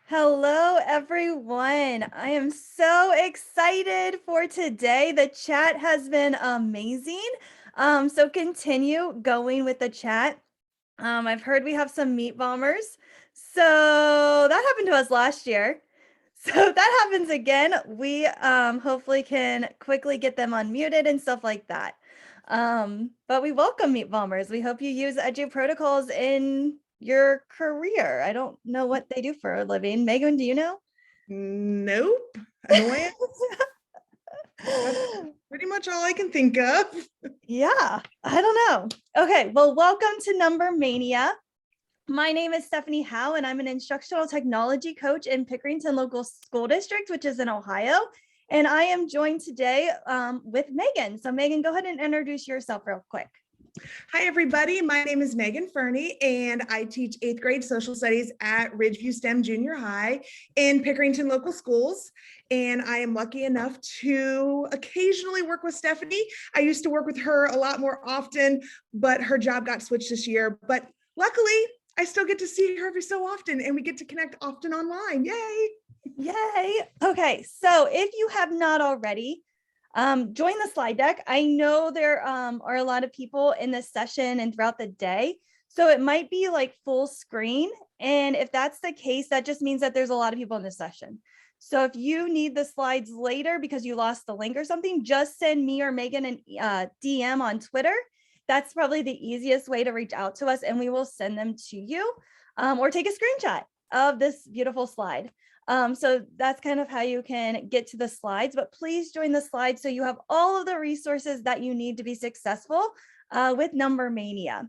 Hello, everyone. I am so excited for today. The chat has been amazing. So continue going with the chat. I've heard we have some meat bombers. So that happened to us last year. So that happens again. We hopefully can quickly get them unmuted and stuff like that. But we welcome meat bombers. We hope you use Edu protocols in your career. I don't know what they do for a living. Megan, do you know? Nope. Annoyance. That's pretty much all I can think of. Yeah, I don't know. Okay, well, welcome to Number Mania. My name is Stephanie Howe, and I'm an instructional technology coach in Pickerington Local School District, which is in Ohio. And I am joined today with Megan. So Megan, go ahead and introduce yourself real quick. Hi, everybody. My name is Megan Fernie, and I teach 8th grade social studies at Ridgeview STEM Junior High in Pickerington Local Schools. And I am lucky enough to occasionally work with Stephanie. I used to work with her a lot more often, but her job got switched this year. But luckily, I still get to see her every so often, and we get to connect often online. Yay! Yay. Okay, so if you have not already, join the slide deck. I know there are a lot of people in this session and throughout the day, so it might be like full screen. And if that's the case, that just means that there's a lot of people in this session. So if you need the slides later because you lost the link or something, just send me or Megan an DM on Twitter. That's probably the easiest way to reach out to us, and we will send them to you, or take a screenshot of this beautiful slide. So that's kind of how you can get to the slides, but please join the slides so you have all of the resources that you need to be successful with Number Mania.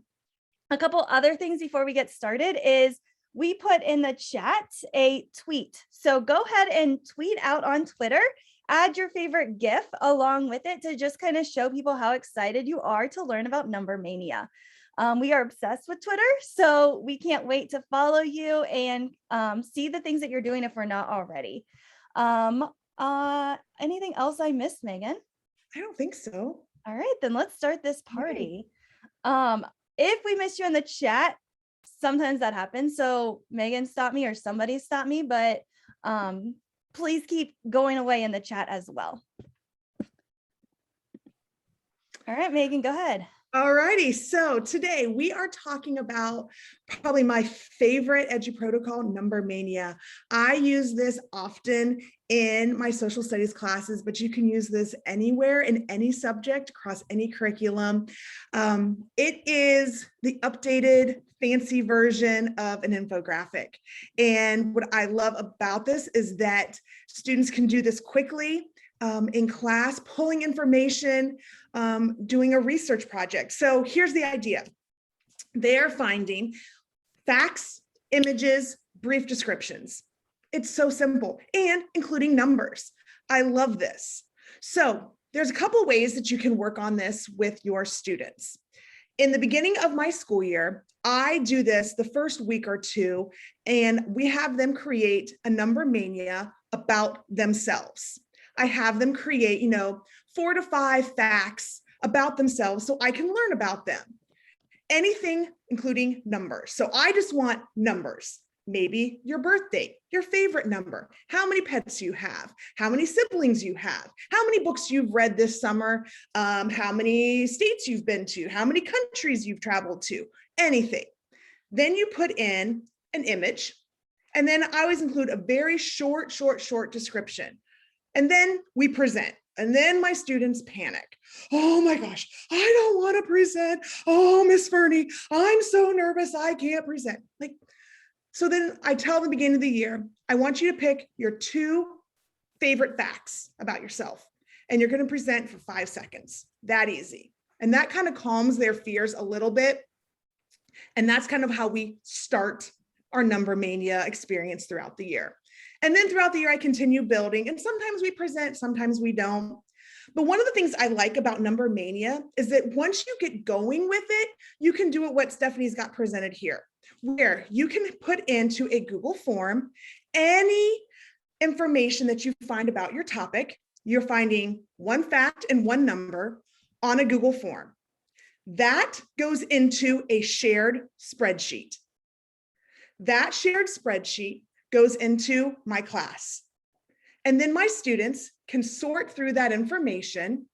A couple other things before we get started is we put in the chat a tweet. So go ahead and tweet out on Twitter, add your favorite GIF along with it to just kind of show people how excited you are to learn about Number Mania. We are obsessed with Twitter, so we can't wait to follow you and see the things that you're doing if we're not already. Anything else I missed, Megan? I don't think so. All right, then let's start this party. If we missed you in the chat, sometimes that happens. So Megan stopped me or somebody stopped me, but please keep going away in the chat as well. All right, Megan, go ahead. All righty, so today we are talking about probably my favorite Edu protocol, Number Mania. I use this often in my social studies classes, but you can use this anywhere in any subject across any curriculum. It is the updated fancy version of an infographic. And what I love about this is that students can do this quickly in class, pulling information, doing a research project. So here's the idea. They're finding facts, images, brief descriptions. It's so simple, and including numbers. I love this. So there's a couple ways that you can work on this with your students. In the beginning of my school year, I do this the first week or two, and we have them create a Number Mania about themselves. I have them create, 4 to 5 facts about themselves so I can learn about them. Anything including numbers. So I just want numbers. Maybe your birthday, your favorite number, how many pets you have, how many siblings you have, how many books you've read this summer, how many states you've been to, how many countries you've traveled to, anything. Then you put in an image, and then I always include a very short description. And then we present, and then my students panic. Oh my gosh, I don't want to present. Oh, Miss Fernie, I'm so nervous, I can't present. Like, So then I tell the beginning of the year, I want you to pick your 2 favorite facts about yourself. And you're going to present for 5 seconds. That easy. And that kind of calms their fears a little bit. And that's kind of how we start our Number Mania experience throughout the year. And then throughout the year, I continue building. And sometimes we present, sometimes we don't. But one of the things I like about Number Mania is that once you get going with it, you can do it what Stephanie's got presented here, where you can put into a Google form any information that you find about your topic. You're finding one fact and one number on a Google form. That goes into a shared spreadsheet. That shared spreadsheet goes into my class. And then my students can sort through that information,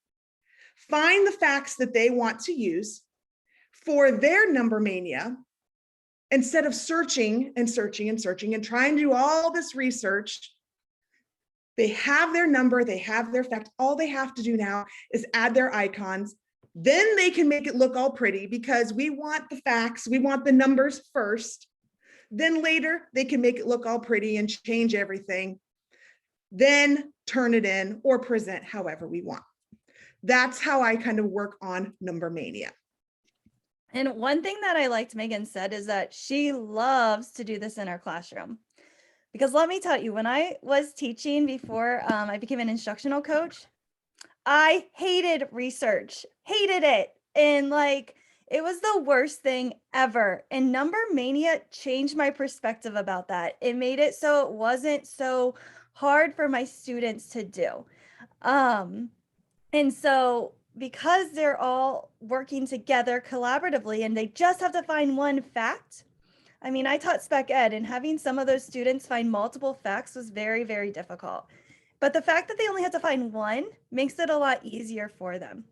find the facts that they want to use for their Number Mania, instead of searching and searching and searching and trying to do all this research. They have their number, they have their fact. All they have to do now is add their icons. Then they can make it look all pretty because we want the facts, we want the numbers first. Then later they can make it look all pretty and change everything. Then turn it in or present however we want. That's how I kind of work on Number Mania. And one thing that I liked Megan said is that she loves to do this in her classroom. Because let me tell you, when I was teaching before I became an instructional coach, I hated research, hated it. And like, it was the worst thing ever. And Number Mania changed my perspective about that. It made it so it wasn't so hard for my students to do. And so because they're all working together collaboratively and they just have to find one fact, I mean, I taught spec ed, and having some of those students find multiple facts was very, very difficult. But the fact that they only have to find one makes it a lot easier for them.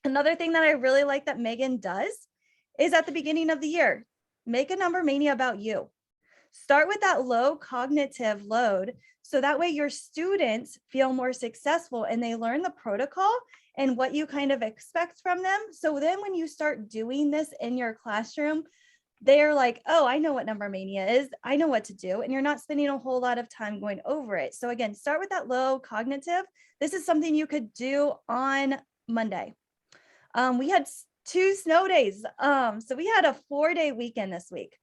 Another thing that I really like that Megan does is at the beginning of the year, make a Number Mania about you. Start with that low cognitive load so that way your students feel more successful and they learn the protocol and what you kind of expect from them. So then when you start doing this in your classroom, they're like, oh, I know what Number Mania is. I know what to do. And you're not spending a whole lot of time going over it. So again, start with that low cognitive. This is something you could do on Monday. We had 2 snow days. So we had a 4-day weekend this week.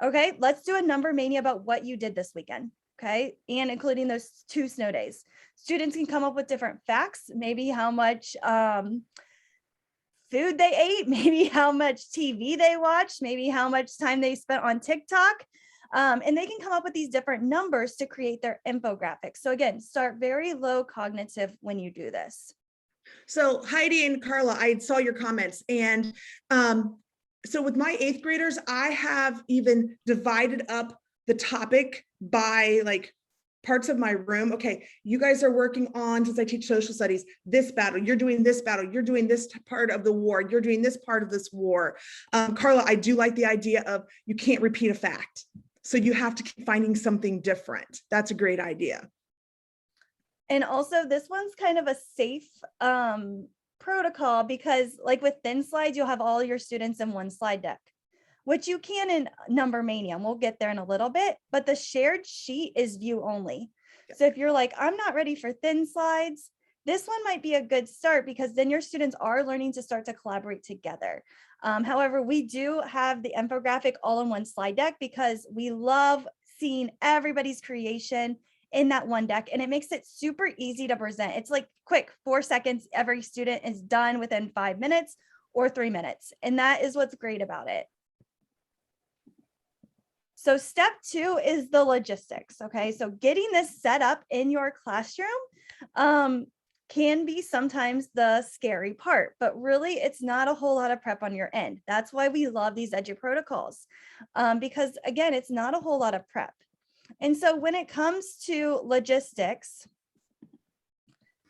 Okay, let's do a Number Mania about what you did this weekend. Okay, and including those 2 snow days. Students can come up with different facts, maybe how much food they ate, maybe how much TV they watched, maybe how much time they spent on TikTok. And they can come up with these different numbers to create their infographics. So again, start very low cognitive when you do this. So Heidi and Carla, I saw your comments. And so with my 8th graders, I have even divided up the topic by like parts of my room. Okay, you guys are working on, since I teach social studies, this battle, you're doing this battle, you're doing this part of the war, you're doing this part of this war. Carla, I do like the idea of you can't repeat a fact. So you have to keep finding something different. That's a great idea. And also this one's kind of a safe protocol because like with thin slides, you'll have all your students in one slide deck, which you can in Number Mania. And we'll get there in a little bit, but the shared sheet is view only. So if you're like, I'm not ready for thin slides, this one might be a good start because then your students are learning to start to collaborate together. However, we do have the infographic all in one slide deck because we love seeing everybody's creation in that one deck, and it makes it super easy to present. It's like quick, 4 seconds, every student is done within 5 minutes or 3 minutes. And that is what's great about it. So step 2 is the logistics. Okay, so getting this set up in your classroom can be sometimes the scary part, but really it's not a whole lot of prep on your end. That's why we love these edu protocols because again, it's not a whole lot of prep. And so when it comes to logistics,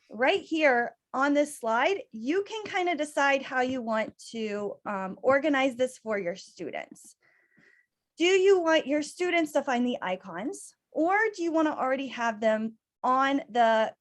right here on this slide, you can kind of decide how you want to organize this for your students. Do you want your students to find the icons, or do you want to already have them on the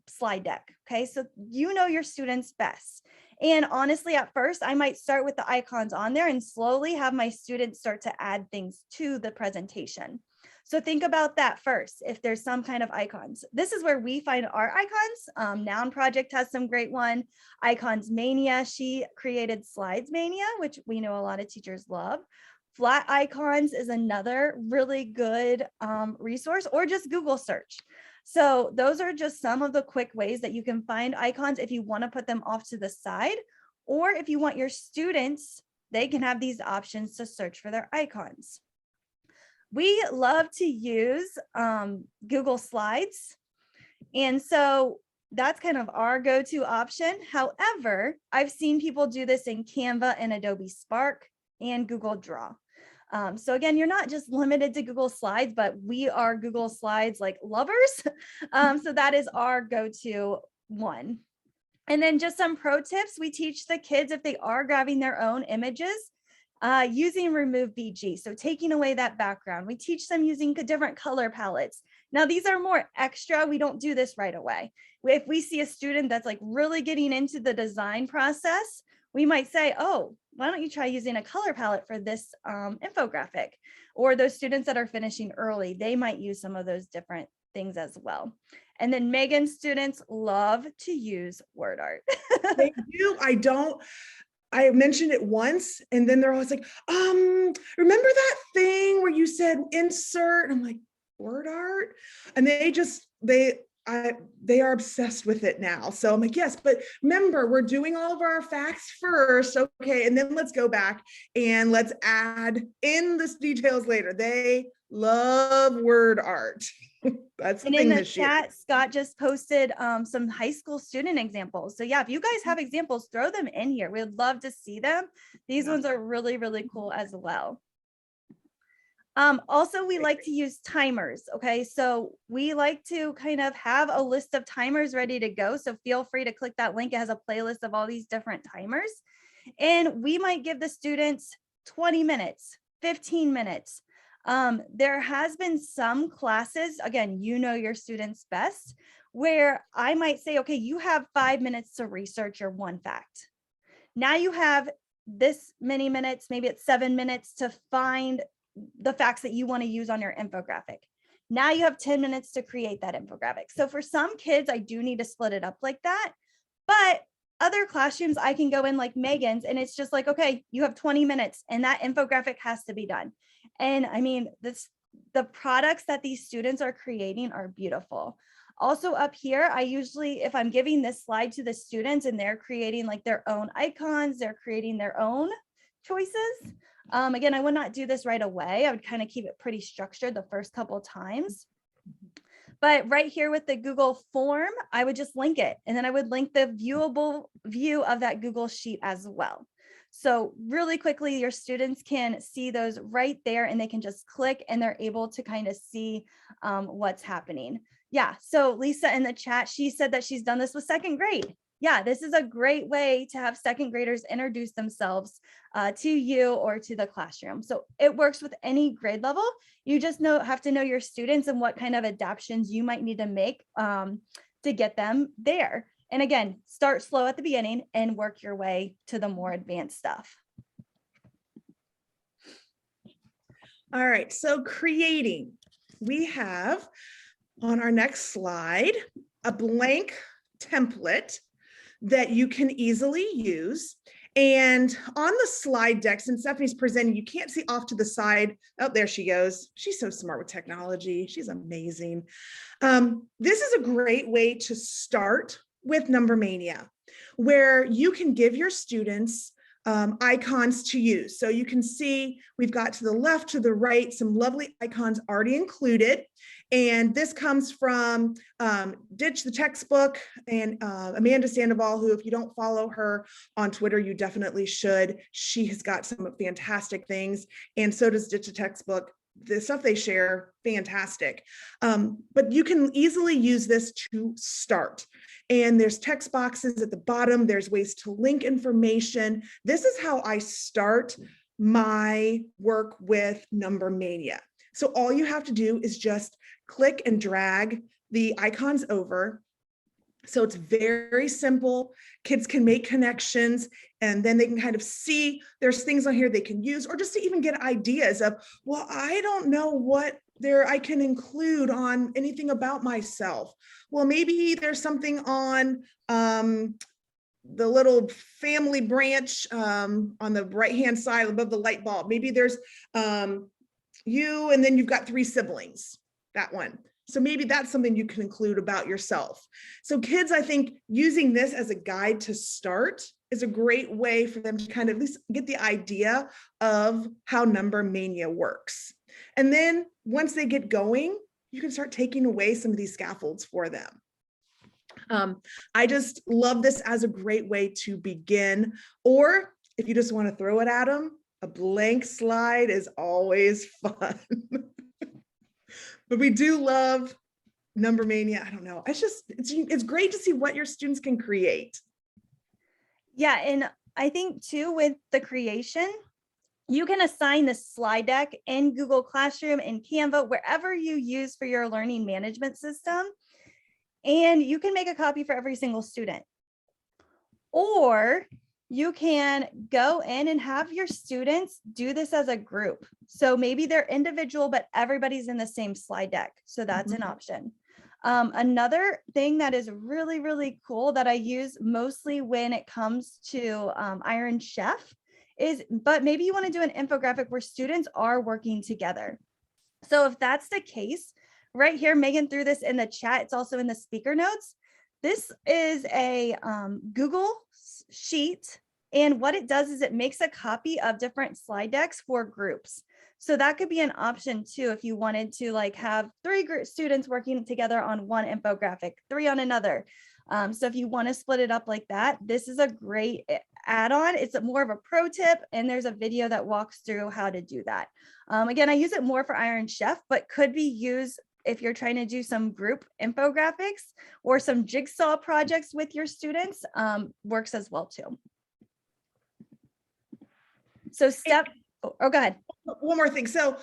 slide deck? Okay, so you know your students best. And honestly, at first, I might start with the icons on there and slowly have my students start to add things to the presentation. So think about that first. If there's some kind of icons, this is where we find our icons. Noun Project has some great one. Icons Mania, she created Slides Mania, which we know a lot of teachers love. Flat icons is another really good resource, or just Google search. So those are just some of the quick ways that you can find icons if you want to put them off to the side, or if you want your students, they can have these options to search for their icons. We love to use Google Slides. And so that's kind of our go-to option. However, I've seen people do this in Canva and Adobe Spark and Google Draw. So again, you're not just limited to Google Slides, but we are Google Slides like lovers. So that is our go-to one. And then just some pro tips. We teach the kids, if they are grabbing their own images, using remove BG. So taking away that background. We teach them using different color palettes. Now, these are more extra. We don't do this right away. If we see a student that's like really getting into the design process, we might say, oh, why don't you try using a color palette for this infographic? Or those students that are finishing early, they might use some of those different things as well. And then Megan's students love to use word art. They do. I mentioned it once and then they're always like, remember that thing where you said insert? I'm like, word art? And they are obsessed with it now. So I'm like, yes, but remember, we're doing all of our facts first. Okay. And then let's go back and let's add in the details later. They love word art. That's the And thing in the this year. chat, Scott just posted some high school student examples. So yeah, if you guys have examples, throw them in here. We'd love to see them. These ones are really, really cool as well. Also, we like to use timers. Okay, so we like to kind of have a list of timers ready to go. So feel free to click that link. It has a playlist of all these different timers. And we might give the students 20 minutes, 15 minutes. There has been some classes, again, you know your students best, where I might say, okay, you have 5 minutes to research your one fact. Now you have this many minutes, maybe it's 7 minutes to find the facts that you want to use on your infographic. Now you have 10 minutes to create that infographic. So for some kids, I do need to split it up like that. But other classrooms, I can go in like Megan's and it's just like, okay, you have 20 minutes and that infographic has to be done. And I mean, the products that these students are creating are beautiful. Also up here, I usually, if I'm giving this slide to the students and they're creating like their own icons, they're creating their own choices. Again, I would not do this right away. I would kind of keep it pretty structured the first couple of times. But right here with the Google form, I would just link it. And then I would link the viewable view of that Google sheet as well. So really quickly, your students can see those right there and they can just click and they're able to kind of see what's happening. Yeah, so Lisa in the chat, she said that she's done this with second grade. Yeah, this is a great way to have second graders introduce themselves to you or to the classroom. So it works with any grade level. You just have to know your students and what kind of adaptations you might need to make to get them there. And again, start slow at the beginning and work your way to the more advanced stuff. All right, so creating. We have on our next slide a blank template that you can easily use. And on the slide deck, since Stephanie's presenting, you can't see off to the side. Oh, there she goes. She's so smart with technology. She's amazing. This is a great way to start with Number Mania, where you can give your students icons to use. So you can see we've got to the left, to the right, some lovely icons already included. And this comes from Ditch the Textbook and Amanda Sandoval, who, if you don't follow her on Twitter, you definitely should. She has got some fantastic things, and so does Ditch the Textbook. The stuff they share, fantastic. But you can easily use this to start. And there's text boxes at the bottom. There's ways to link information. This is how I start my work with Number Mania. So all you have to do is just click and drag the icons over. So it's very simple. Kids can make connections, and then they can kind of see there's things on here they can use, or just to even get ideas of, well, I don't know what there I can include on anything about myself. Well, maybe there's something on the little family branch on the right-hand side above the light bulb. Maybe there's you, and then you've got 3 siblings, that one. So maybe that's something you can include about yourself. So kids, I think using this as a guide to start is a great way for them to kind of at least get the idea of how Number Mania works. And then once they get going, you can start taking away some of these scaffolds for them. I just love this as a great way to begin. Or if you just want to throw it at them, a blank slide is always fun. But we do love Number Mania. I don't know. It's great to see what your students can create. Yeah, and I think too with the creation, you can assign the slide deck in Google Classroom and Canva, wherever you use for your learning management system. And you can make a copy for every single student. Or you can go in and have your students do this as a group. So maybe they're individual, but everybody's in the same slide deck. So that's an option. Another thing that is really, really cool that I use mostly when it comes to Iron Chef is, but maybe you want to do an infographic where students are working together. So if that's the case, right here, Megan threw this in the chat. It's also in the speaker notes. This is a Google sheet. And what it does is it makes a copy of different slide decks for groups. So that could be an option too, if you wanted to like have 3 students working together on one infographic, 3 on another. So if you want to split it up like that, this is a great add-on. It's more of a pro tip, and there's a video that walks through how to do that. Again, I use it more for Iron Chef, but could be used if you're trying to do some group infographics or some jigsaw projects with your students, works as well too. So go ahead. One more thing. So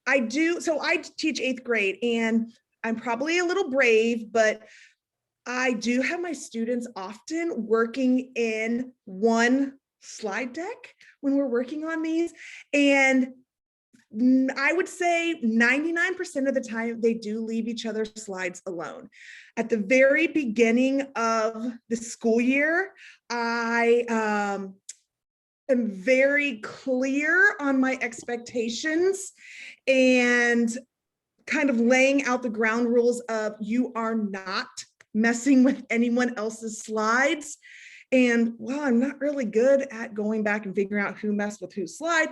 I teach 8th grade, and I'm probably a little brave, but I do have my students often working in one slide deck when we're working on these. And I would say 99% of the time they do leave each other's slides alone. At the very beginning of the school year, I am very clear on my expectations and kind of laying out the ground rules of you are not messing with anyone else's slides. And while I'm not really good at going back and figuring out who messed with whose slide,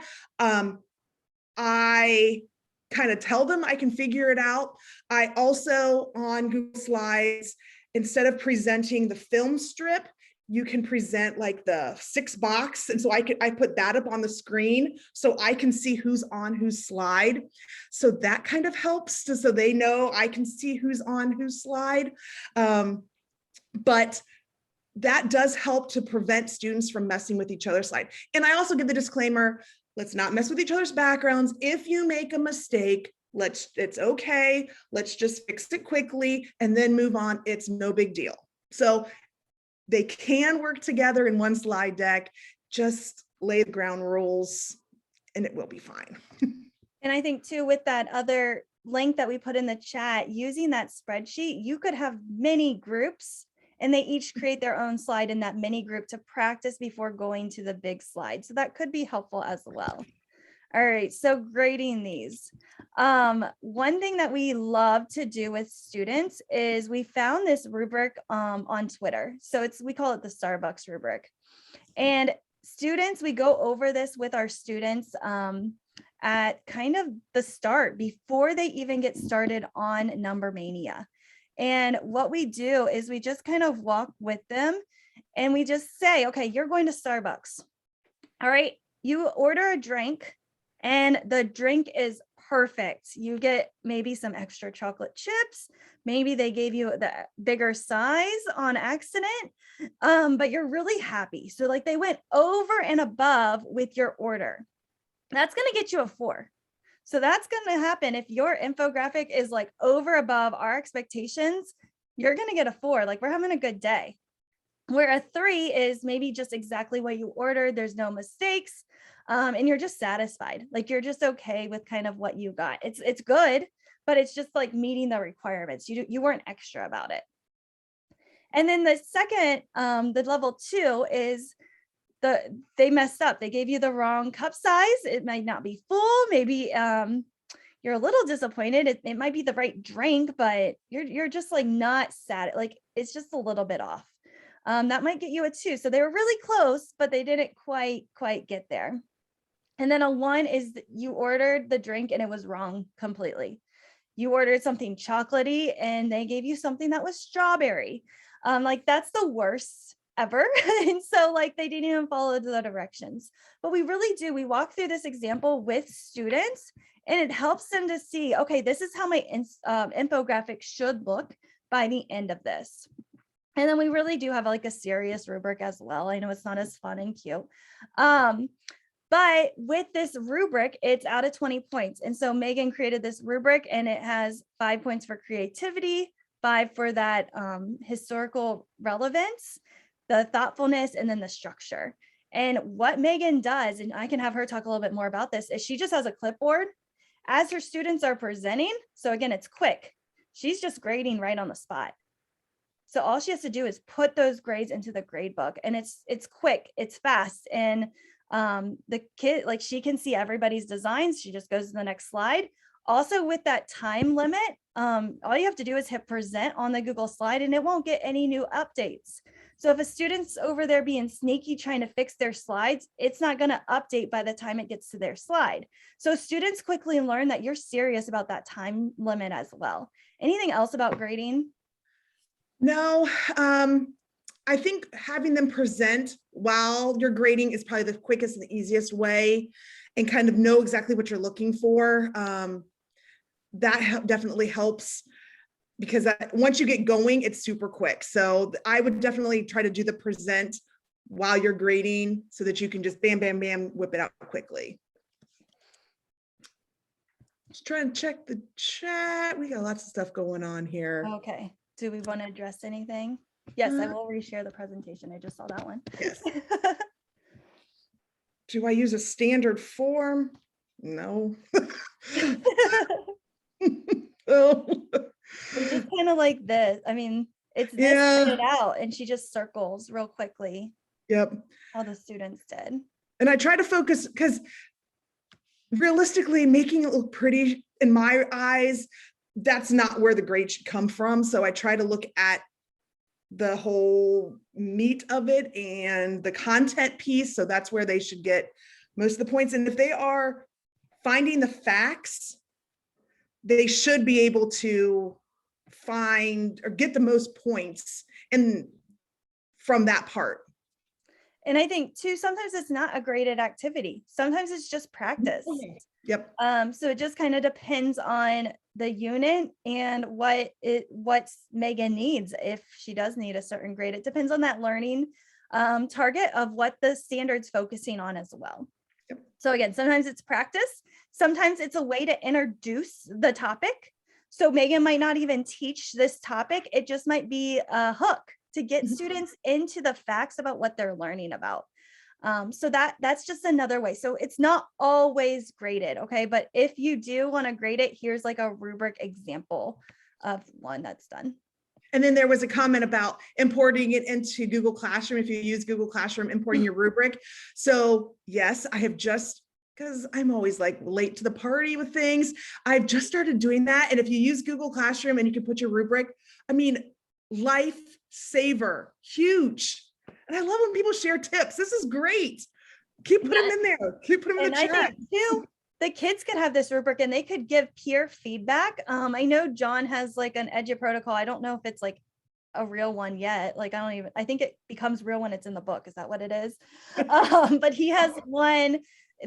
I kind of tell them I can figure it out. I also, on Google Slides, instead of presenting the film strip, you can present like the 6 box. And so I put that up on the screen so I can see who's on whose slide. So that kind of helps so they know I can see who's on whose slide. But that does help to prevent students from messing with each other's slide. And I also give the disclaimer, let's not mess with each other's backgrounds. If you make a mistake, it's okay. Let's just fix it quickly and then move on. It's no big deal. So they can work together in one slide deck, just lay the ground rules and it will be fine. And I think too, with that other link that we put in the chat, using that spreadsheet, you could have many groups and they each create their own slide in that mini group to practice before going to the big slide. So that could be helpful as well. All right, so grading these. One thing that we love to do with students is we found this rubric on Twitter. So we call it the Starbucks rubric. And students, we go over this with our students at kind of the start before they even get started on Number Mania. And what we do is we just kind of walk with them and we just say, okay, you're going to Starbucks. All right, you order a drink and the drink is perfect. You get maybe some extra chocolate chips. Maybe they gave you the bigger size on accident, but you're really happy. So like they went over and above with your order. That's going to get you a 4. So that's going to happen if your infographic is like over above our expectations. you're going to get a 4. Like, we're having a good day. Where a 3 is maybe just exactly what you ordered. There's no mistakes. And you're just satisfied. Like, you're just okay with kind of what you got. It's good, but it's just like meeting the requirements. You weren't extra about it. And then the second, the level 2 is they messed up. They gave you the wrong cup size. It might not be full. Maybe you're a little disappointed. It might be the right drink, but you're just like not sad. Like, it's just a little bit off. That might get you a 2. So they were really close, but they didn't quite get there. And then a 1 is you ordered the drink and it was wrong completely. You ordered something chocolatey and they gave you something that was strawberry. Like, that's the worst ever. And so like they didn't even follow the directions. But we really do. We walk through this example with students and it helps them to see, okay, this is how my infographic should look by the end of this. And then we really do have like a serious rubric as well. I know it's not as fun and cute. But with this rubric, it's out of 20 points. And so Megan created this rubric and it has 5 points for creativity, 5 for that historical relevance, the thoughtfulness, and then the structure. And what Megan does, and I can have her talk a little bit more about this, is she just has a clipboard as her students are presenting. So again, it's quick. She's just grading right on the spot. So all she has to do is put those grades into the grade book, and it's quick, it's fast. And the kid, like, she can see everybody's designs. She just goes to the next slide. Also, with that time limit, all you have to do is hit present on the Google slide and it won't get any new updates. So if a student's over there being sneaky trying to fix their slides, it's not going to update by the time it gets to their slide. So students quickly learn that you're serious about that time limit as well. Anything else about grading? No, I think having them present while you're grading is probably the quickest and the easiest way, and kind of know exactly what you're looking for. That definitely helps, because once you get going, it's super quick. So I would definitely try to do the present while you're grading so that you can just bam, bam, bam, whip it out quickly. Just trying to check the chat. We got lots of stuff going on here. Okay. Do we want to address anything? Yes, I will reshare the presentation. I just saw that one. Yes. Do I use a standard form? No. Oh. It's just kind of like this. I mean, it's this printed out, and she just circles real quickly. Yep. All the students did. And I try to focus, because realistically, making it look pretty in my eyes, that's not where the grade should come from. So I try to look at the whole meat of it and the content piece. So that's where they should get most of the points. And if they are finding the facts, they should be able to find or get the most points from that part. And I think too, sometimes it's not a graded activity. Sometimes it's just practice. Yep. So it just kind of depends on the unit and what Megan needs. If she does need a certain grade, it depends on that learning target of what the standard's focusing on as well. Yep. So again, sometimes it's practice. Sometimes it's a way to introduce the topic. So Megan might not even teach this topic. It just might be a hook to get students into the facts about what they're learning about. So that's just another way. So it's not always graded, okay? But if you do want to grade it, here's like a rubric example of one that's done. And then there was a comment about importing it into Google Classroom. If you use Google Classroom, importing your rubric. So yes, I have just, because I'm always like late to the party with things, I've just started doing that. And if you use Google Classroom and you can put your rubric, I mean, life saver, huge. And I love when people share tips. This is great. Keep putting them in there. Keep putting them in the chat. I think too, the kids could have this rubric and they could give peer feedback. I know John has like an Edu protocol. I don't know if it's like a real one yet. Like, I think it becomes real when it's in the book. Is that what it is? But he has one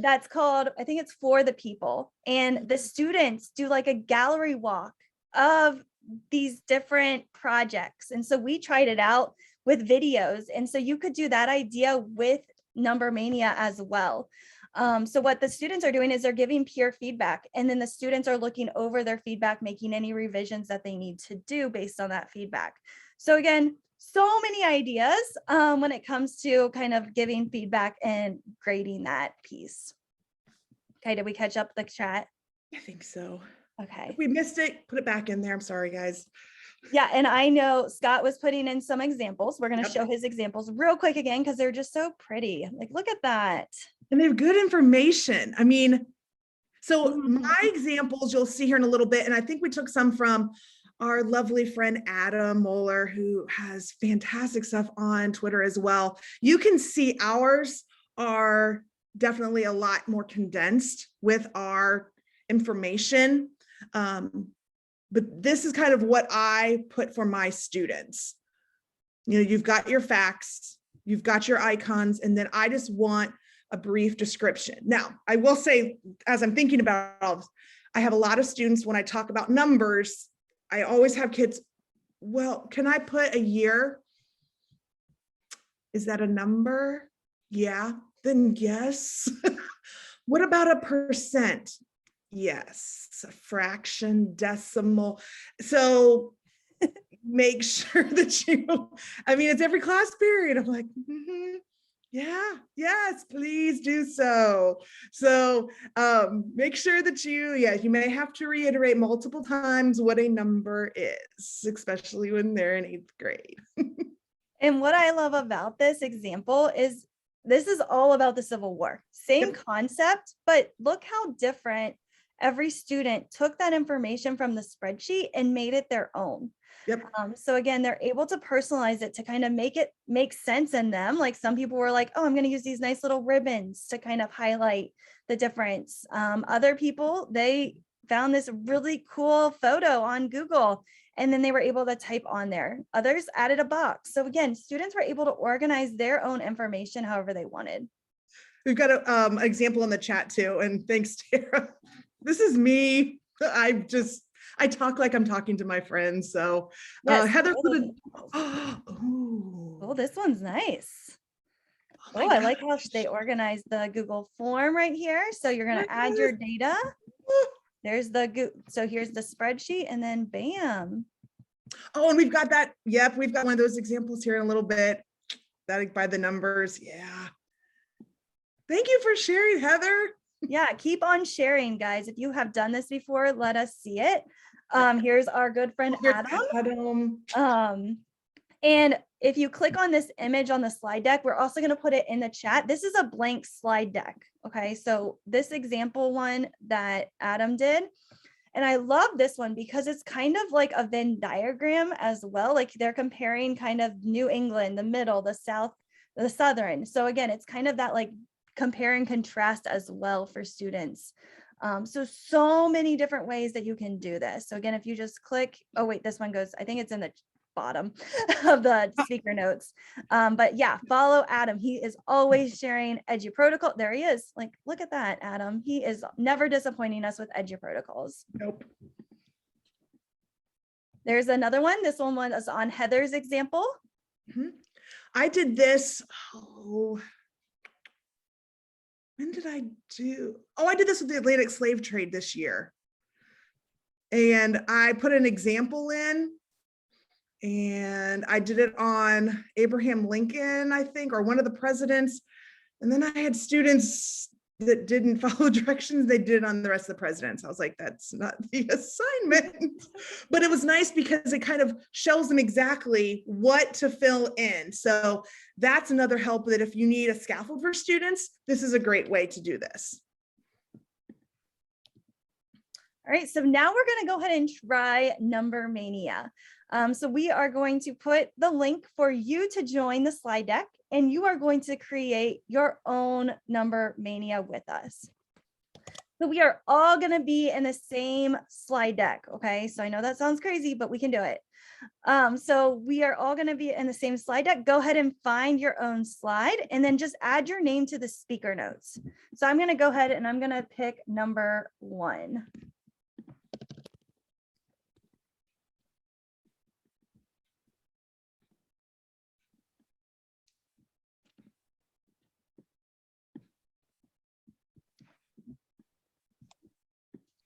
that's called, I think it's For the People. And the students do like a gallery walk of these different projects. And so we tried it out with videos. And so you could do that idea with Number Mania as well. So what the students are doing is they're giving peer feedback, and then the students are looking over their feedback, making any revisions that they need to do based on that feedback. So again, so many ideas when it comes to kind of giving feedback and grading that piece. Okay, did we catch up the chat? I think so. Okay. If we missed it, put it back in there. I'm sorry, guys. Yeah, and I know Scott was putting in some examples. We're going to Yep. show his examples real quick again because they're just so pretty. Like, look at that. And they have good information. I mean, so Mhm. my examples you'll see here in a little bit, and I think we took some from our lovely friend Adam Moeller, who has fantastic stuff on Twitter as well. You can see ours are definitely a lot more condensed with our information. But this is kind of what I put for my students. You know, you've got your facts, you've got your icons, and then I just want a brief description. Now, I will say, as I'm thinking about all this, I have a lot of students, when I talk about numbers, I always have kids, well, can I put a year? Is that a number? Yeah, then yes. What about a percent? Yes, a fraction, decimal. So make sure that you, I mean, it's every class period. I'm like, yeah, yes, please do so. So make sure that you may have to reiterate multiple times what a number is, especially when they're in 8th grade. And what I love about this example is this is all about the Civil War. Same concept, but look how different every student took that information from the spreadsheet and made it their own. Yep. So again, they're able to personalize it to kind of make it make sense in them. Like some people were like, oh, I'm going to use these nice little ribbons to kind of highlight the difference. Other people, they found this really cool photo on Google, and then they were able to type on there. Others added a box. So again, students were able to organize their own information however they wanted. We've got an example in the chat too, and thanks, Tara. This is me. I talk like I'm talking to my friends. So Yes, Heather put a, oh, this one's nice. oh, I like how they organized the Google form right here. So you're going to add your data. There's the so here's the spreadsheet, and then bam. Oh, and we've got that. Yep, we've got one of those examples here in a little bit. That by the numbers. Yeah. Thank you for sharing, Heather. Yeah, keep on sharing, guys. If you have done this before, let us see it. Here's our good friend Adam. And if you click on this image on the slide deck, we're also going to put it in the chat. This is a blank slide deck. Okay, so this example one that Adam did, and I love this one because it's kind of like a Venn diagram as well. Like they're comparing kind of New England, the middle, the South, the Southern. So again, it's kind of that like compare and contrast as well for students. So many different ways that you can do this. So again, if you just click, oh wait, this one goes, I think it's in the bottom of the speaker notes. But yeah, follow Adam. He is always sharing Edu Protocol. There he is. Like, look at that, Adam. He is never disappointing us with Edu Protocols. Nope. There's another one. This one was on Heather's example. I did this. When did I do? Oh, I did this with the Atlantic slave trade this year. And I put an example in, and I did it on Abraham Lincoln, I think, or one of the presidents. And then I had students that didn't follow directions. They did on the rest of the presidents. I was like, that's not the assignment. But it was nice because it kind of shows them exactly what to fill in. So that's another help that if you need a scaffold for students, this is a great way to do this. All right, so now we're going to go ahead and try Number Mania. So we are going to put the link for you to join the slide deck, and you are going to create your own Number Mania with us. So we are all going to be in the same slide deck. Okay, so I know that sounds crazy, but we can do it. So we are all going to be in the same slide deck. Go ahead and find your own slide and then just add your name to the speaker notes. So I'm going to go ahead and I'm going to pick number 1.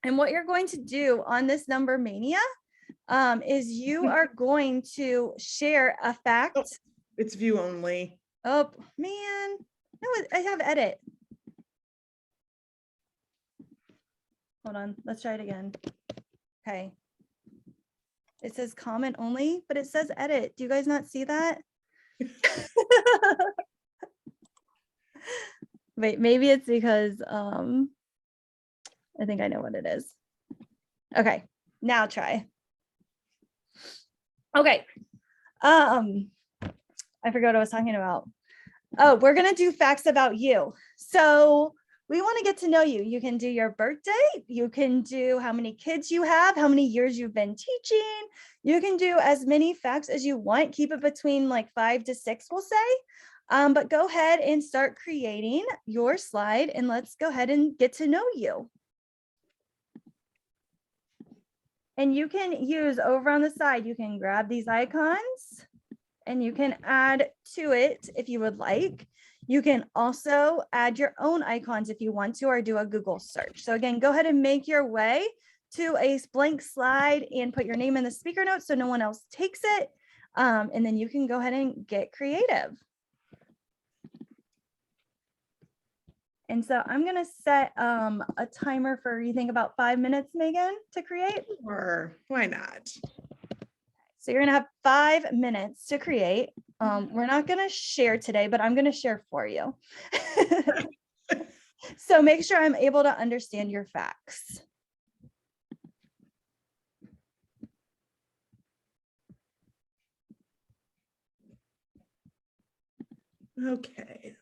And what you're going to do on this number mania is you are going to share a fact. Oh, it's view only. Oh man, no, I have edit. Hold on, let's try it again. Okay. It says comment only, but it says edit. Do you guys not see that? Wait, maybe it's because I think I know what it is. Okay, now try. Okay. I forgot what I was talking about. Oh, we're gonna do facts about you. So we want to get to know you. You can do your birthday. You can do how many kids you have, how many years you've been teaching. You can do as many facts as you want. Keep it between like 5 to 6, we'll say. But go ahead and start creating your slide and let's go ahead and get to know you. And you can use over on the side, you can grab these icons and you can add to it if you would like. You can also add your own icons if you want to, or do a Google search. So again, go ahead and make your way to a blank slide and put your name in the speaker notes so no one else takes it. And then you can go ahead and get creative. And so I'm going to set a timer for, you think about 5 minutes, Megan, to create? Or why not? So you're going to have 5 minutes to create. We're not going to share today, but I'm going to share for you. So make sure I'm able to understand your facts. Okay.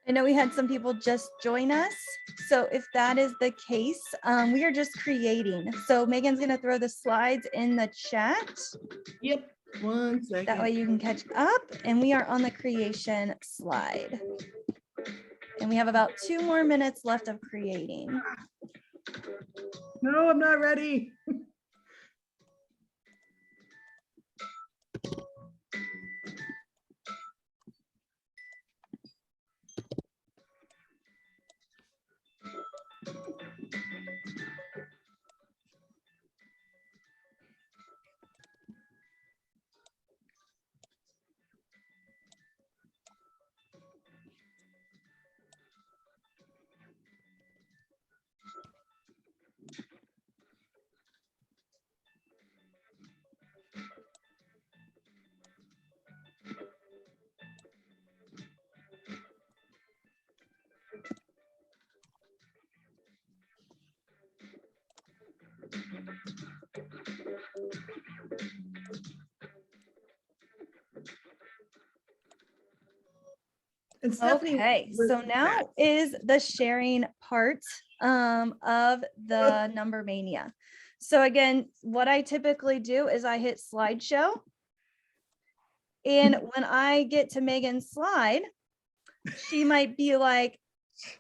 I know we had some people just join us. So if that is the case, we are just creating. So Megan's going to throw the slides in the chat. Yep. 1 second. That way you can catch up. And we are on the creation slide. And we have about 2 more minutes left of creating. No, I'm not ready. And Stephanie, Okay, so now is the sharing part of the number mania. So again, what I typically do is I hit slideshow. And when I get to Megan's slide, she might be like,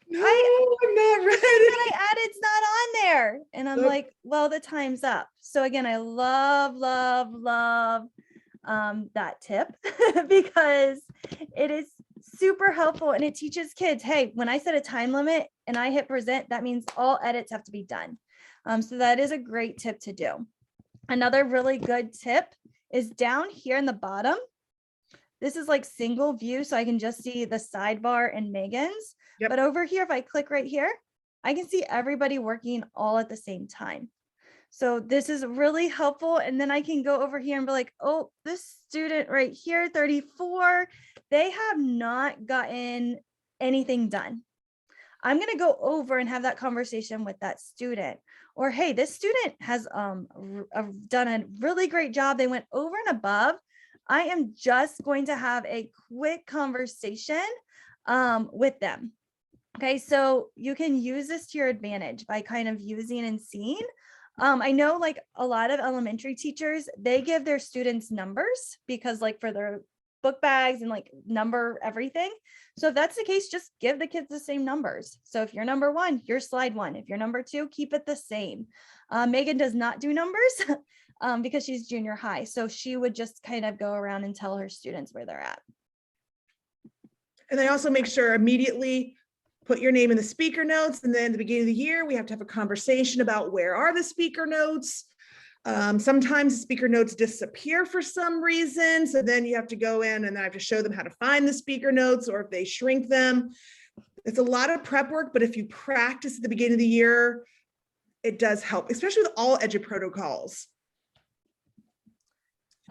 no, I'm not ready. I added's not on there. And I'm like, well, the time's up. So again, I love that tip because it is super helpful and it teaches kids, hey, when I set a time limit and I hit present, that means all edits have to be done. So that is a great tip to do. Another really good tip is down here in the bottom. This is like single view, so I can just see the sidebar and Megan's. Yep. But over here, if I click right here, I can see everybody working all at the same time. So this is really helpful. And then I can go over here and be like, oh, this student right here, 34, they have not gotten anything done. I'm going to go over and have that conversation with that student. Or, hey, this student has done a really great job. They went over and above. I am just going to have a quick conversation with them. Okay, so you can use this to your advantage by kind of using and seeing. I know like a lot of elementary teachers, they give their students numbers because like for their book bags and like number everything. So if that's the case, just give the kids the same numbers. So if you're number 1, you're slide 1. If you're number 2, keep it the same. Megan does not do numbers because she's junior high. So she would just kind of go around and tell her students where they're at. And I also make sure immediately put your name in the speaker notes. And then at the beginning of the year, we have to have a conversation about where are the speaker notes. Sometimes speaker notes disappear for some reason. So then you have to go in and then I have to show them how to find the speaker notes or if they shrink them. It's a lot of prep work, but if you practice at the beginning of the year, it does help, especially with all edu protocols.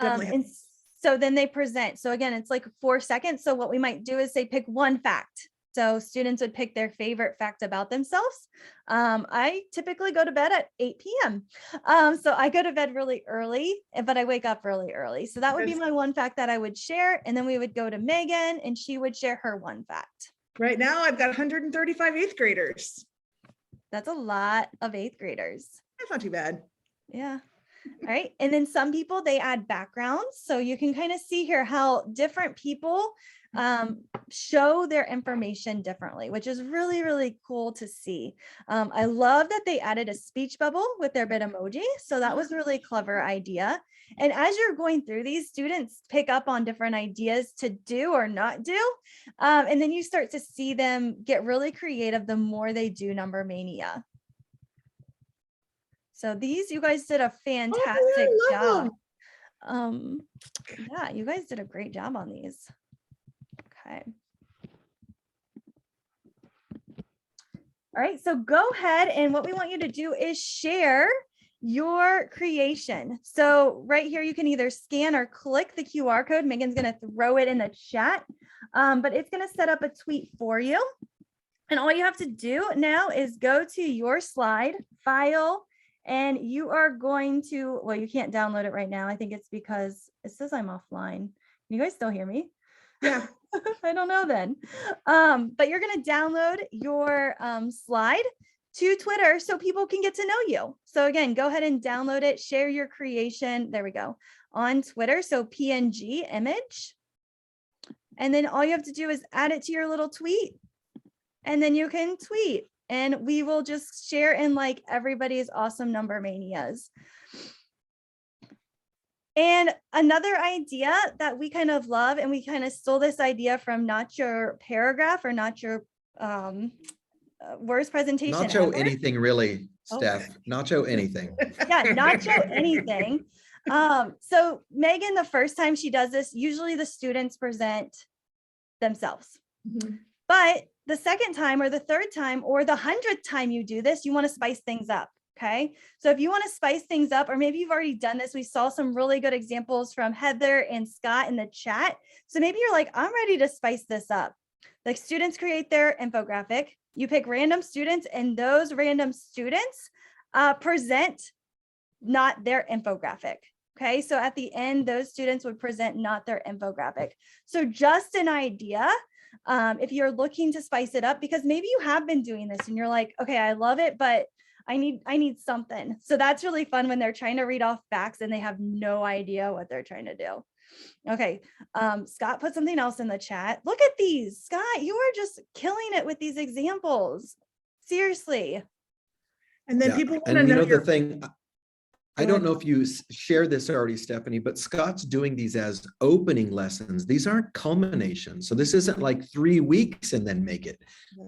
And so then they present. So again, it's like 4 seconds. So what we might do is say, pick one fact. So students would pick their favorite fact about themselves. I typically go to bed at 8 p.m. So I go to bed really early, but I wake up really early. So that would be my one fact that I would share. And then we would go to Megan and she would share her one fact. Right now I've got 135 8th graders. That's a lot of 8th graders. That's not too bad. Yeah. All right. And then some people, they add backgrounds. So you can kind of see here how different people show their information differently, which is really, really cool to see. I love that they added a speech bubble with their Bitmoji. So that was a really clever idea. And as you're going through these, students pick up on different ideas to do or not do. And then you start to see them get really creative the more they do Number Mania. So these, you guys did a fantastic job. Yeah, you guys did a great job on these. Okay. All right, so go ahead and what we want you to do is share your creation. So right here, you can either scan or click the QR code. Megan's gonna throw it in the chat, but it's gonna set up a tweet for you. And all you have to do now is go to your slide, file, and you are going to, well, you can't download it right now. I think it's because it says I'm offline. You guys still hear me? Yeah. I don't know then. But you're going to download your slide to Twitter so people can get to know you. So again, go ahead and download it, share your creation. There we go, on Twitter. So PNG image. And then all you have to do is add it to your little tweet. And then you can tweet. And we will just share and like everybody's awesome number manias. And another idea that we kind of love, and we kind of stole this idea from Not Your Paragraph or Not Your Worst Presentation Nacho Ever. anything really, Steph. Oh. Nacho anything. Yeah, Nacho anything. So Megan, the first time she does this, usually the students present themselves. Mhm. But the second time or the third time or the 100th time you do this, you want to spice things up. Okay. So if you want to spice things up, or maybe you've already done this, we saw some really good examples from Heather and Scott in the chat. So maybe you're like, I'm ready to spice this up. Like, students create their infographic. You pick random students, and those random students present not their infographic. Okay. So at the end, those students would present not their infographic. So just an idea. If you're looking to spice it up, because maybe you have been doing this and you're like, okay, I love it, but I need something. So that's really fun when they're trying to read off facts and they have no idea what they're trying to do. Okay. Scott put something else in the chat. Look at these, Scott, you are just killing it with these examples. Seriously. And then Yeah. people want And to you know know your the thing, I don't know if you shared this already, Stephanie, but Scott's doing these as opening lessons. These aren't culminations. So this isn't like 3 weeks and then make it.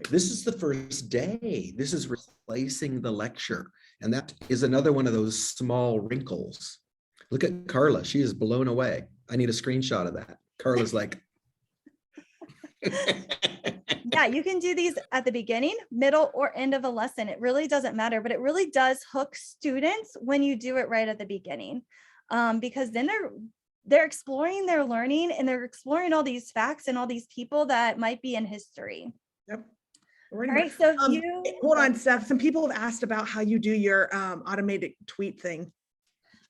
This is the first day. This is replacing the lecture. And that is another one of those small wrinkles. Look at Carla. She is blown away. I need a screenshot of that. Carla's like, Yeah, you can do these at the beginning, middle, or end of a lesson. It really doesn't matter, but it really does hook students when you do it right at the beginning, because then they're exploring their learning and they're exploring all these facts and all these people that might be in history. Yep. All right, so if hold on, Steph. Some people have asked about how you do your automated tweet thing.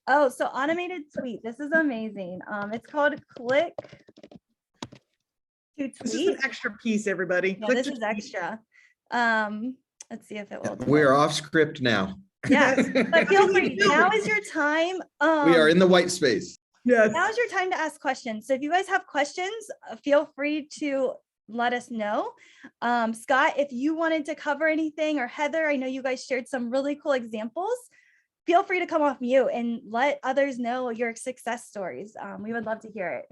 Oh, so automated tweet. This is amazing. It's called Click to This is an Tweet. extra piece, everybody. Yeah, Click this to is tweet. extra. Let's see if it will. we're off script now. Yes, but feel free. Now is your time. We are in the white space. Yes. Now is your time to ask questions. So if you guys have questions, feel free to let us know. Scott, if you wanted to cover anything, or Heather, I know you guys shared some really cool examples. Feel free to come off mute and let others know your success stories. We would love to hear it.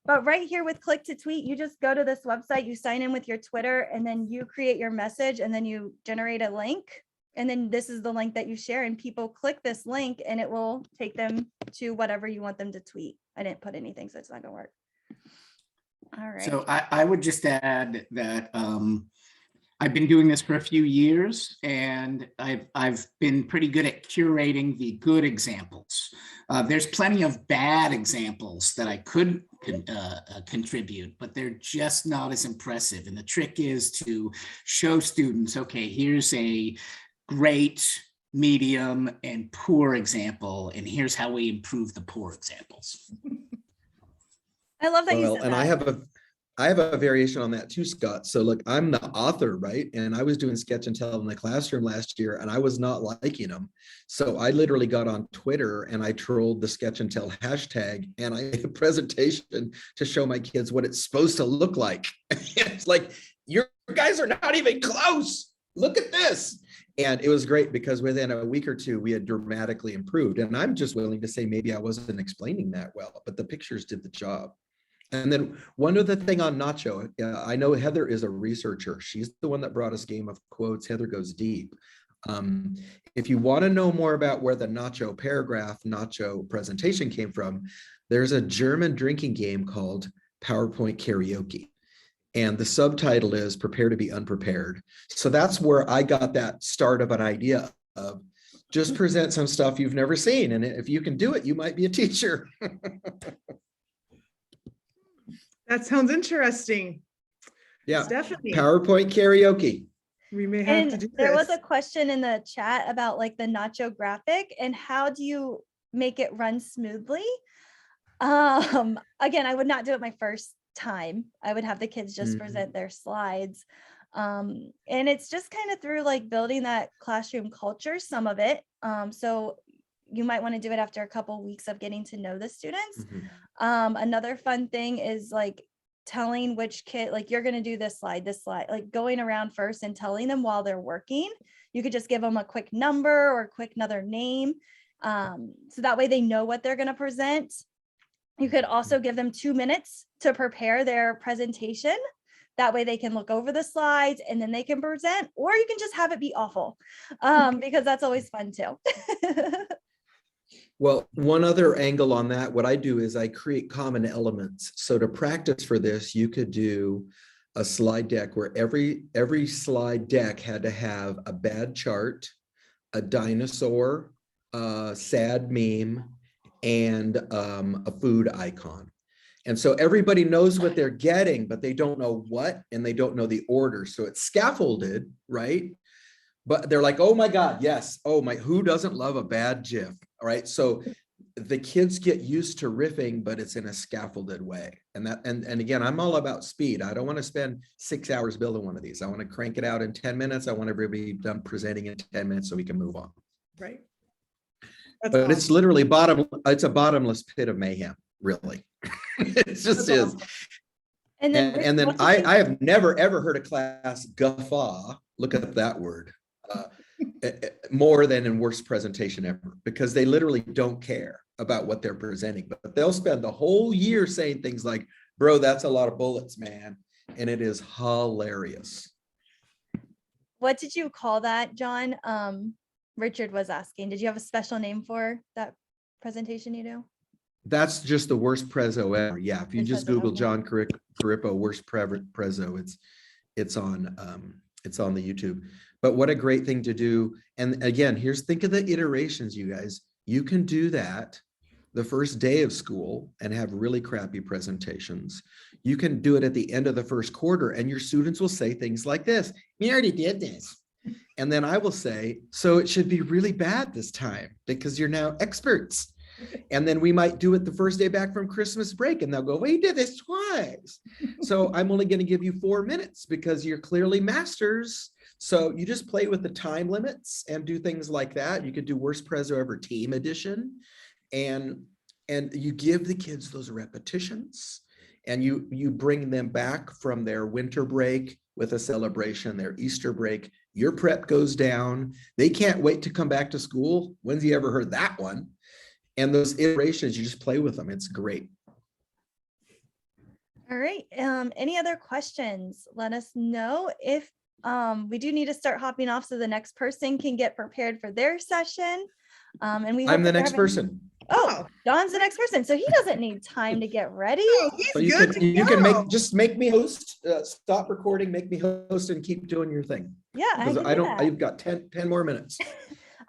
But right here with Click to Tweet, you just go to this website, you sign in with your Twitter, and then you create your message, and then you generate a link. And then this is the link that you share, and people click this link and it will take them to whatever you want them to tweet. I didn't put anything, so it's not gonna work. All right. So I would just add that I've been doing this for a few years, and I've been pretty good at curating the good examples. There's plenty of bad examples that I could contribute, but they're just not as impressive. And the trick is to show students, okay, here's a great, medium, and poor example, and here's how we improve the poor examples. I love that you Well, said and that. I have a variation on that too, Scott. So look, I'm the author, right? And I was doing sketch and tell in the classroom last year, and I was not liking them. So I literally got on Twitter and I trolled the sketch and tell hashtag, and I made a presentation to show my kids what it's supposed to look like. It's like, your guys are not even close. Look at this. And it was great because within a week or two, we had dramatically improved. And I'm just willing to say maybe I wasn't explaining that well, but the pictures did the job. And then one other thing on Nacho, I know Heather is a researcher. She's the one that brought us Game of Quotes. Heather goes deep. If you want to know more about where the Nacho paragraph, Nacho presentation came from, there's a German drinking game called PowerPoint Karaoke. And the subtitle is Prepare to be Unprepared. So that's where I got that start of an idea of just present some stuff you've never seen. And if you can do it, you might be a teacher. That sounds interesting. Yeah, Stephanie, PowerPoint Karaoke. we may have to And do there was this. a question in the chat about like the Nacho graphic and how do you make it run smoothly? Again, I would not do it my first time. I would have the kids just Mhm. present their slides. And it's just kind of through like building that classroom culture, some of it. So you might want to do it after a couple weeks of getting to know the students. Mhm. Another fun thing is like telling which kid, like you're going to do this slide, like going around first and telling them while they're working. You could just give them a quick number or a quick another name. So that way they know what they're going to present. You could also give them 2 minutes to prepare their presentation. That way they can look over the slides and then they can present, or you can just have it be awful, because that's always fun too. Well, one other angle on that, what I do is I create common elements. So to practice for this, you could do a slide deck where every slide deck had to have a bad chart, a dinosaur, a sad meme, and a food icon. And so everybody knows what they're getting, but they don't know what, and they don't know the order. So it's scaffolded, right? But they're like, oh my God, yes. Oh my, who doesn't love a bad GIF? All right. So the kids get used to riffing, but it's in a scaffolded way. And again, I'm all about speed. I don't want to spend 6 hours building one of these. I want to crank it out in 10 minutes. I want everybody done presenting in 10 minutes so we can move on. Right. But awesome. it's literally it's a bottomless pit of mayhem, really. It just is. Awesome. And then, And then I have never, ever heard a class guffaw, look at that word, more than in worst presentation ever, because they literally don't care about what they're presenting, but they'll spend the whole year saying things like, bro, that's a lot of bullets, man. And it is hilarious. what did you call that, John? Richard was asking, did you have a special name for that presentation you do? That's just the worst prezzo ever. Yeah, if you It just says it, Google okay. John Carippo worst prezzo, it's on the YouTube. But what a great thing to do. And again, think of the iterations, you guys. You can do that the first day of school and have really crappy presentations. You can do it at the end of the first quarter, and your students will say things like this: "We already did this." And then I will say, so it should be really bad this time because you're now experts. And then we might do it the first day back from Christmas break, and they'll go, well, you did this twice. So I'm only going to give you 4 minutes because you're clearly masters. So you just play with the time limits and do things like that. You could do worst prezzo ever team edition. And you give the kids those repetitions, and you bring them back from their winter break with a celebration, their Easter break. Your prep goes down. They can't wait to come back to school. When's you ever heard that one? And those iterations, you just play with them. It's great. All right. Any other questions? Let us know. If we do need to start hopping off so the next person can get prepared for their session. And we hope I'm the that they're next having- person. Oh, Don's the next person, so he doesn't need time to get ready. Oh, he's So you good can to you can go. just make me host, stop recording, make me host, and keep doing your thing. Yeah, I Because can I do don't, that. I've got 10 more minutes.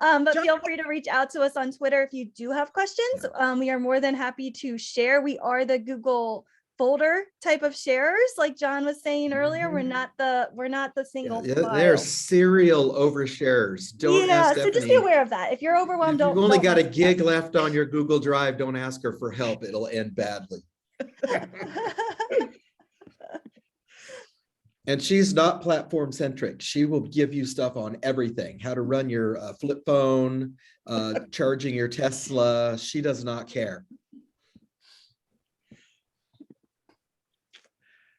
But John- feel free to reach out to us on Twitter if you do have questions. We are more than happy to share. We are the Google folder type of sharers, like John was saying earlier. We're not the single Yeah, file. they're serial overshares. Don't Yeah, ask so just be Stephanie. aware of that. If you're overwhelmed, If you've don't. only don't got a mess gig left on your Google Drive, don't ask her for help. It'll end badly. up. And she's not platform centric. She will give you stuff on everything, how to run your flip phone, charging your Tesla. She does not care.